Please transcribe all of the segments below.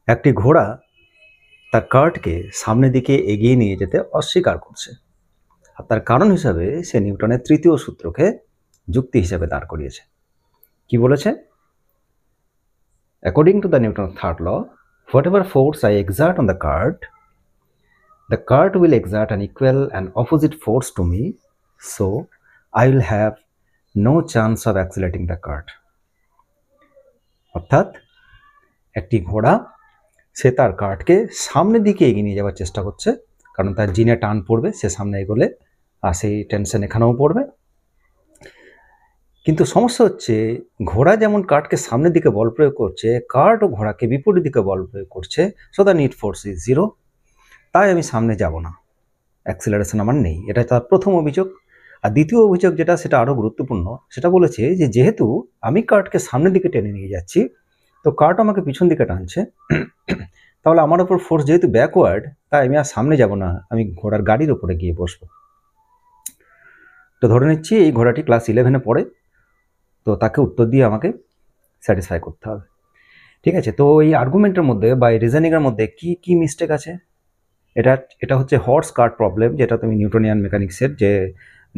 একটি ঘোড়া তার কার্টকে সামনের দিকে এগিয়ে নিয়ে যেতে অস্বীকার করছে, আর তার কারণ হিসাবে সে নিউটনের তৃতীয় সূত্রকে যুক্তি হিসেবে দাঁড় করিয়েছে। কি বলেছে? According to the Newton third law, whatever force I exert on the cart will exert an equal and opposite force to me, so I will have no chance of accelerating the cart. অর্থাৎ একটি ঘোড়া সে তার কার্টকে সামনের দিকে এগিয়ে নিয়ে যাওয়ার চেষ্টা করছে, কারণ তার জিনে টান পড়বে সে সামনে এগোলে, আর সেই টেনশন এখানেও পড়বে। কিন্তু সমস্যা হচ্ছে, ঘোড়া যেমন কার্টকে সামনের দিকে বল প্রয়োগ করছে, কার্ট ও ঘোড়াকে বিপরীত দিকে বল প্রয়োগ করছে, so the net force is zero. তাই আমি সামনে যাব না, অ্যাক্সিলারেশন আমার নেই। এটা তার প্রথম অভিযোগ। আর দ্বিতীয় অভিযোগ যেটা, সেটা আরও গুরুত্বপূর্ণ, সেটা বলেছে যে যেহেতু আমি কার্টকে সামনের দিকে টেনে নিয়ে যাচ্ছি, তো কার্ট আমাকে পিছন দিকে টানছে, তাহলে আমার ওপর ফোর্স যেহেতু ব্যাকওয়ার্ড, তাই আমি আর সামনে যাব না, আমি ঘোড়ার গাড়ির ওপরে গিয়ে বসবো। তো ধরে নিচ্ছি এই ঘোড়াটি ক্লাস 11-এ পড়ে, তো তাকে উত্তর দিয়ে আমাকে স্যাটিসফাই করতে হবে। ঠিক আছে, তো এই আর্গুমেন্টের মধ্যে বা এই রিজনিংয়ের মধ্যে কি কি মিস্টেক আছে? এটা হচ্ছে হর্স কার্ট প্রবলেম, যেটা তুমি নিউটনিয়ান মেকানিক্সের যে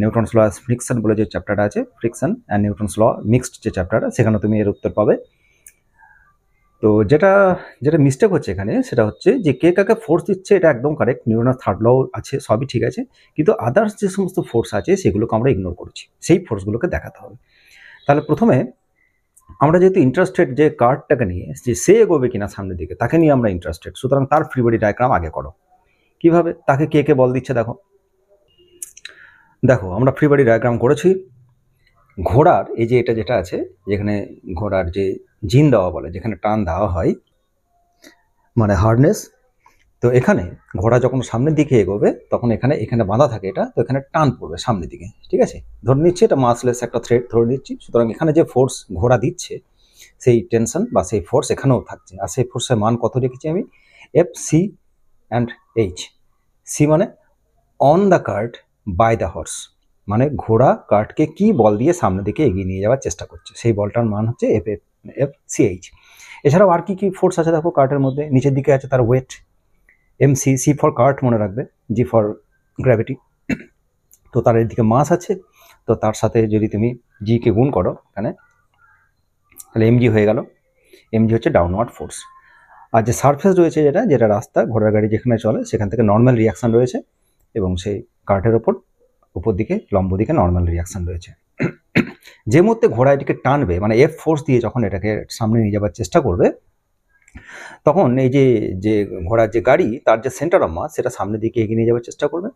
নিউটনস ল ফ্রিকশন বলে যে চ্যাপ্টারটা আছে, friction and Newton's law mixed যে চ্যাপ্টারটা, সেখানে তুমি এর উত্তর পাবে। তো যেটা মিস্টেক হচ্ছে এখানে, সেটা হচ্ছে যে কে কাকে ফোর্স দিচ্ছে, এটা একদম কারেক্ট, নিউটনের থার্ড ল আছে, সবই ঠিক আছে, কিন্তু আদার্স যে সমস্ত ফোর্স আছে সেগুলোকে আমরা ইগনোর করছি, সেই ফোর্সগুলোকে দেখাতে হবে। তাহলে প্রথমে আমরা যেহেতু ইন্টারেস্টেড যে কার্ডটাকে নিয়ে, যে সে এগোবে কিনা সামনের দিকে, তাকে নিয়ে আমরা ইন্টারেস্টেড, সুতরাং তার ফ্রি বডি ডায়াগ্রাম আগে করো। কিভাবে? তাকে কে কে বল দিচ্ছে দেখো। আমরা ফ্রি বডি ডায়াগ্রাম করেছি। ঘোড়ার এই যে এটা যেটা আছে, যেখানে ঘোড়ার যে জিন দেওয়া বলে, যেখানে টান দেওয়া হয়, মানে হার্নেস, তো এখানে ঘোড়া যখন সামনের দিকে এগোবে তখন এখানে বাঁধা থাকে এটা, তো এখানে টান পড়বে সামনের দিকে। ঠিক আছে, ধরে নিচ্ছি এটা মাসলেস একটা থ্রেড ধরে নিচ্ছি, সুতরাং এখানে যে ফোর্স ঘোড়া দিচ্ছে সেই টেনশন বা সেই ফোর্স এখানেও থাকছে, আর সেই ফোর্সের মান কত রেখেছি আমি? F, C and H. C মানে on the cart by the horse, মানে ঘোড়া কার্টকে কি বল দিয়ে সামনের দিকে এগিয়ে নিয়ে যাওয়ার চেষ্টা করছে, সেই বলটার মান হচ্ছে এফ সি এইচ। এছাড়াও আর কি কি ফোর্স আছে দেখো কার্টের মধ্যে, নিচের দিকে আছে তার weight, MC, C for cart মনে রাখবে, জি ফর গ্র্যাভিটি, তো তার এদিকে মাস আছে, তো তার সাথে যদি তুমি জিকে গুণ করো এখানে, তাহলে এমজি হয়ে গেল। এমজি হচ্ছে ডাউনওয়ার্ড ফোর্স। আর যে সারফেস রয়েছে, যেটা রাস্তা, ঘোড়ার গাড়ি যেখানে চলে সেখান থেকে নর্মাল রিয়াকশান রয়েছে, এবং সেই কার্টের উপর দিকে লম্ব দিকে নর্মাল রিয়াকশান রয়েছে। যে মুহূর্তে ঘোড়া এটিকে টানবে, মানে এফ ফোর্স দিয়ে যখন এটাকে সামনে নিয়ে যাবার চেষ্টা করবে, তখন এই যে ঘোড়ার যে গাড়ি, তার যে সেন্টার অফ মাস, সেটা সামনের দিকে এগিয়ে নিয়ে যাওয়ার চেষ্টা করবে।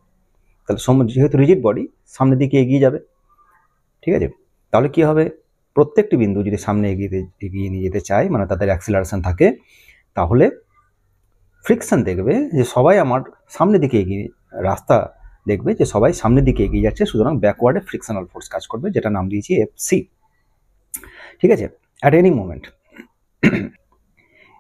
তাহলে যেহেতু রিজিড বডি, সামনের দিকে এগিয়ে যাবে। ঠিক আছে, তাহলে কি হবে? প্রত্যেকটি বিন্দু যদি সামনে এগিয়ে নিয়ে যেতে চায়, মানে তাদের অ্যাক্সিলারেশন থাকে, তাহলে ফ্রিকশন দেখবে যে সবাই আমার সামনের দিকে এগিয়ে, রাস্তা দেখবে যে সবাই সামনের দিকে এগিয়ে যাচ্ছে, সুতরাং ব্যাকওয়ার্ডে ফ্রিকশনাল ফোর্স কাজ করবে, যেটা নাম দিয়েছি এফ সি। ঠিক আছে, অ্যাট এনি মোমেন্ট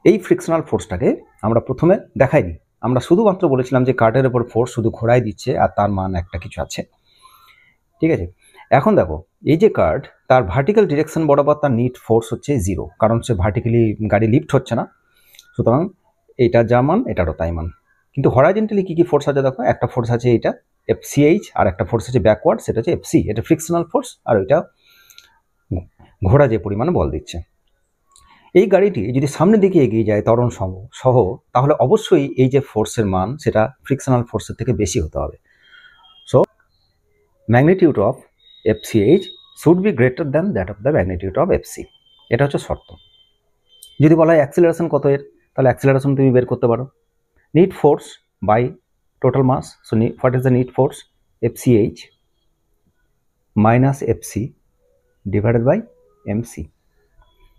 এই ফ্রিকশনাল ফোর্সটাকে আমরা প্রথমে দেখাইনি, আমরা শুধুমাত্র বলেছিলাম যে কার্টের ওপর ফোর্স শুধু ঘোড়ায় দিচ্ছে আর তার মান একটা কিছু আছে। ঠিক আছে, এখন দেখো এই যে কার্ট, তার ভার্টিক্যাল ডিরেকশন বরাবর তার নিট ফোর্স হচ্ছে জিরো, কারণ সে ভার্টিক্যালি গাড়ি লিফট হচ্ছে না, সুতরাং এইটা যা মান এটারও তাই মান। কিন্তু হরাইজন্টালি কি কি ফোর্স আছে দেখো, একটা ফোর্স আছে এইটা এফ সি এইচ, আর একটা ফোর্স আছে ব্যাকওয়ার্ড, সেটা হচ্ছে এফ সি, এটা ফ্রিকশনাল ফোর্স, আর ওইটা ঘোড়া যে পরিমাণে বল দিচ্ছে। এই গাড়িটি যদি সামনের দিকে এগিয়ে যায় ত্বরণ সহ, তাহলে অবশ্যই এই যে ফোর্সের মান, সেটা ফ্রিকশনাল ফোর্সের থেকে বেশি হতে হবে। So magnitude of F C H should be greater than that of the magnitude of F C. এটা হচ্ছে শর্ত। যদি বলা হয় অ্যাক্সিলারেশন কত এর, তাহলে অ্যাক্সিলারেশন তুমি বের করতে পারো, net force by total mass. So what is the net force? F C H minus F C divided by M C.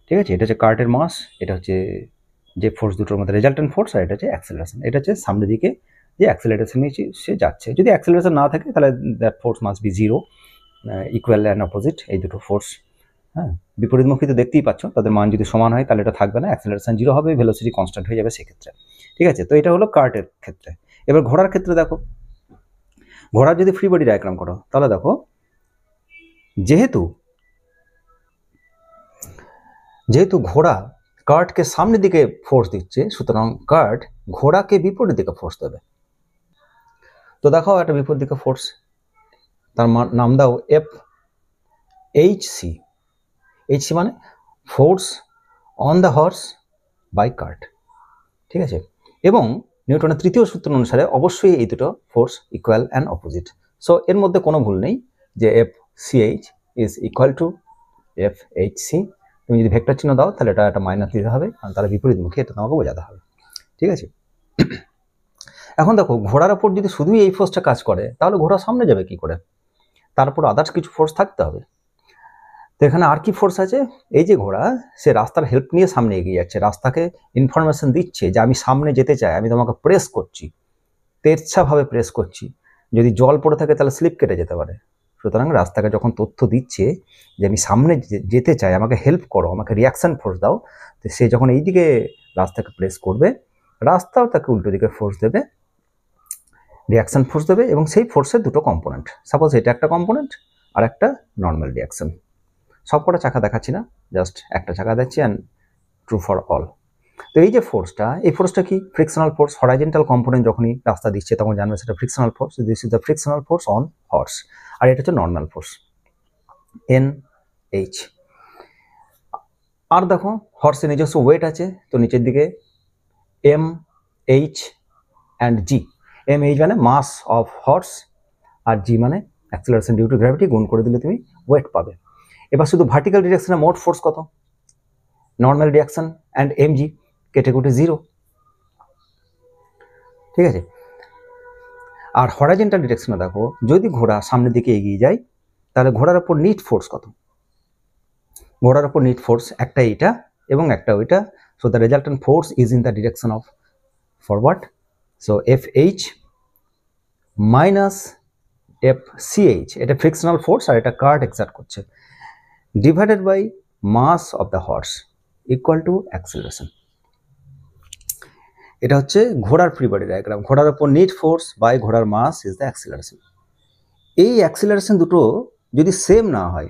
ঠিক আছে, এটা হচ্ছে কার্টের মাস, এটা হচ্ছে যে ফোর্স দুটোর মধ্যে রেজাল্টেন্ট ফোর্স, আর এটা হচ্ছে অ্যাক্সেলারেশন। এটা হচ্ছে সামনের দিকে যে অ্যাক্সেলারেশন নিয়ে সে যাচ্ছে। যদি অ্যাক্সেলারেশন না থাকে তাহলে that force must be zero, equal and opposite, এই দুটো ফোর্স। হ্যাঁ, বিপরীতমুখী তো দেখতেই পাচ্ছ, তাদের মান যদি সমান হয় তাহলে এটা থাকবে না, অ্যাক্সেলারেশন জিরো হবে, ভেলোসিটি কনস্ট্যান্ট হয়ে যাবে সেক্ষেত্রে। ঠিক আছে, তো এটা হলো কার্টের ক্ষেত্রে। এবার ঘোড়ার ক্ষেত্রে দেখো, ঘোড়ার যদি ফ্রি বডি ডায়াগ্রাম করো, তাহলে দেখো যেহেতু ঘোড়া কার্টকে সামনের দিকে ফোর্স দিচ্ছে, সুতরাং কার্ট ঘোড়াকে বিপরীত দিকে ফোর্স দেবে। তো দেখাও একটা বিপরীত দিকে ফোর্স, তার নাম দাও F H C. H C মানে force on the horse by cart, ঠিক আছে। এবং নিউটনের তৃতীয় সূত্র অনুসারে অবশ্যই এই দুটো force equal and opposite. So এর মধ্যে কোনো ভুল নেই যে F C H is equal to F H C. তুমি যদি ভেক্টর চিহ্ন দাও তাহলে এটা একটা মাইনাস দিতে হবে, কারণ তারা বিপরীতমুখী, এটা তোমাকে বোঝাতে হবে, ঠিক আছে। এখন দেখো ঘোড়ার ওপর যদি শুধুই এই ফোর্সটা কাজ করে তাহলে ঘোড়া সামনে যাবে কি করে, তারপর আদার্স কিছু ফোর্স থাকতে হবে। তো এখানে আর কি ফোর্স আছে, এই যে ঘোড়া সে রাস্তার হেল্প নিয়ে সামনে এগিয়ে যাচ্ছে, রাস্তাকে ইনফরমেশন দিচ্ছে যে আমি সামনে যেতে চাই, আমি তোমাকে প্রেস করছি, তেরছাভাবে প্রেস করছি। যদি জল পড়ে থাকে তাহলে স্লিপ কেটে যেতে পারে। সুতরাং রাস্তাকে যখন তথ্য দিচ্ছে যে আমি সামনে যেতে চাই, আমাকে হেল্প করো, আমাকে রিয়াকশন ফোর্স দাও, তো সে যখন এই দিকে রাস্তাকে প্রেস করবে, রাস্তাও তাকে উল্টো দিকে ফোর্স দেবে, রিয়াকশন ফোর্স দেবে। এবং সেই ফোর্সের দুটো কম্পোনেন্ট, সাপোজ এটা একটা কম্পোনেন্ট আর একটা নর্মাল রিয়াকশন। সব কটা চাকা দেখাচ্ছি না, জাস্ট একটা চাকা দিচ্ছি, অ্যান্ড ট্রু ফর অল। তো এই যে ফোর্সটা, এই ফোর্সটা কি ফ্রিকশনাল ফোর্স। হরাইজন্টাল কম্পোনেন্ট যখনই রাস্তা দিচ্ছে তখন জানবে সেটা frictional force, this is the frictional force on horse. আর এটা হচ্ছে নর্মাল ফোর্স, এন এইচ। আর দেখো হর্সের নিজস্ব ওয়েট আছে, তো নিচের দিকে M H and G. M H মানে মাস অফ হর্স, আর জি মানে অ্যাক্সিলারেশন ডিউ টু গ্র্যাভিটি, গুণ করে দিলে তুমি ওয়েট পাবে। এবার শুধু ভার্টিক্যাল ডিরেকশনে মোট ফোর্স কত, normal reaction and M G কেটে কুটে 0, ঠিক আছে। আর হরাইজন্টাল ডিরেকশনে দেখো যদি ঘোড়া সামনের দিকে এগিয়ে যায় তাহলে ঘোড়ার ওপর নিট ফোর্স কত, ঘোড়ার ওপর নিট ফোর্স একটা এইটা এবং একটা ওইটা। So the resultant force is in the direction of forward. So F H minus F C H, এটা ফ্রিকশনাল ফোর্স আর এটা কার্ট এক্সার্ট করছে, divided by mass of the horse equal to acceleration. এটা হচ্ছে ঘোড়ার ফ্রি বডি ডায়াগ্রাম। ঘোড়ার উপর NEET force by ঘোড়ার মাস ইজ দ্য অ্যাক্সিলারেশন। এই অ্যাক্সিলারেশন দুটো যদি সেম না হয়,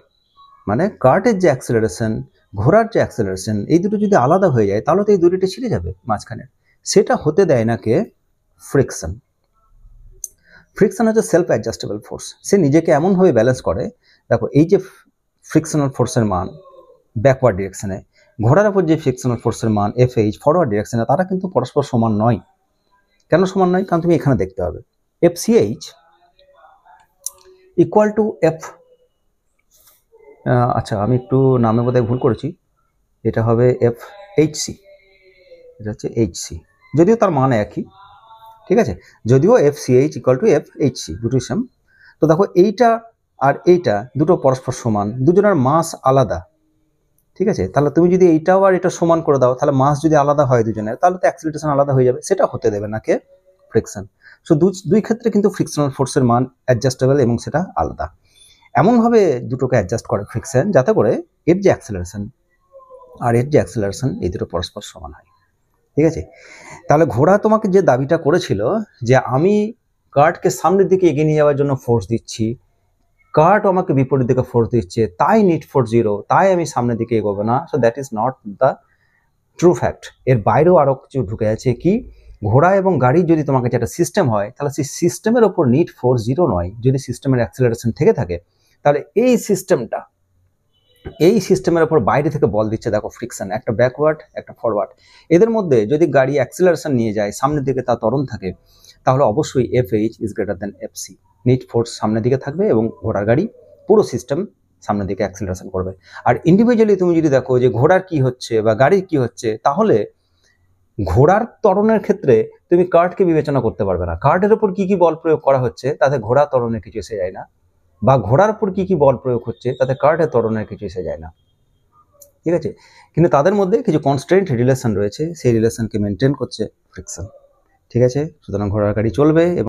মানে কার্টের যে অ্যাক্সিলারেশন, ঘোড়ার যে অ্যাক্সিলারেশন, এই দুটো যদি আলাদা হয়ে যায় তাহলে তো এই দড়িটা ছিঁড়ে যাবে মাঝখানে। সেটা হতে দেয় না কে, ফ্রিকশন। ফ্রিকশন হচ্ছে সেলফ অ্যাডজাস্টেবল ফোর্স, সে নিজেকে এমনভাবে ব্যালেন্স করে। দেখো এই যে ফ্রিকশনাল ফোর্সের মান ব্যাকওয়ার্ড ডিরেকশনে, ঘোড়ার উপর যে ফ্রিকশনাল ফোর্সের মান এফ এইচ ফরওয়ার্ড ডিরেকশনে, তারা কিন্তু পরস্পর সমান নয়। কেন সমান নয়, কারণ তুমি এখানে দেখতে হবে F C H equal to F, আচ্ছা আমি একটু নামে বোধহয় ভুল করেছি, এটা হবে এফ এইচ সি, এটা হচ্ছে এইচ সি, যদিও তার মান একই, ঠিক আছে। যদিও F C H equal to F H C দুটোই সেম। তো দেখো এইটা আর এইটা দুটো পরস্পর সমান, দুজনের মাস আলাদা, ঠিক আছে। তাহলে তুমি যদি এইটাও আর এটা সমান করে দাও, তাহলে মাস যদি আলাদা হয় দুজনের, তাহলে তো অ্যাক্সিলারেশন আলাদা হয়ে যাবে, সেটা হতে দেবে না কে, ফ্রিকশন। সো দুই ক্ষেত্রে কিন্তু ফ্রিকশনাল ফোর্সের মান অ্যাডজাস্টেবল এবং সেটা আলাদা। এমনভাবে দুটোকে অ্যাডজাস্ট করে ফ্রিকশন যাতে করে এর যে অ্যাক্সিলারেশন আর এর যে অ্যাক্সিলারেশন এই দুটো পরস্পর সমান হয়, ঠিক আছে। তাহলে ঘোড়া তোমাকে যে দাবিটা করেছিল যে আমি কার্টকে সামনের দিকে এগিয়ে নিয়ে যাওয়ার জন্য ফোর্স দিচ্ছি, কার্ট আমাকে বিপরীত দিকে ফোর্স দিচ্ছে, তাই নিট ফোর্স 0, তাই আমি সামনের দিকে এগোবো না। So that is not the true fact. এর বাইরেও আরও কিছু ঢুকে আছে, কি ঘোড়া এবং গাড়ি যদি তোমাকে যেটা সিস্টেম হয়, তাহলে সেই সিস্টেমের ওপর নিট ফোর্স 0 নয়। যদি সিস্টেমের অ্যাক্সিলারেশন থেকে থাকে তাহলে এই সিস্টেমের ওপর বাইরে থেকে বল দিচ্ছে, দেখো ফ্রিকশন, একটা ব্যাকওয়ার্ড একটা ফরওয়ার্ড। এদের মধ্যে যদি গাড়ি অ্যাক্সিলারেশন নিয়ে যায়, সামনের দিকে তার ত্বরণ থাকে, তাহলে অবশ্যই F H is greater than F C. Net force সামনের দিকে থাকবে এবং ঘোড়ার গাড়ি পুরো সিস্টেম সামনের দিকে অ্যাক্সিলারেশন করবে। আর ইন্ডিভিজুয়ালি তুমি যদি দেখো যে ঘোড়ার কি হচ্ছে বা গাড়ির কি হচ্ছে, তাহলে ঘোড়ার ত্বরণের ক্ষেত্রে তুমি কার্টকে বিবেচনা করতে পারবে না। কার্টের ওপর কি কি বল প্রয়োগ করা হচ্ছে তাতে ঘোড়া ত্বরণের কিছু এসে যায় না, বা ঘোড়ার উপর কি কি বল প্রয়োগ হচ্ছে তাতে কার্টের ত্বরণের কিছু এসে যায় না, ঠিক আছে। কিন্তু তাদের মধ্যে কিছু কনস্ট্যান্ট রিলেশন রয়েছে, সেই রিলেশনকে মেনটেন করছে ফ্রিকশন, ঠিক আছে। সুতরাং ঘোড়ার গাড়ি চলবে এবং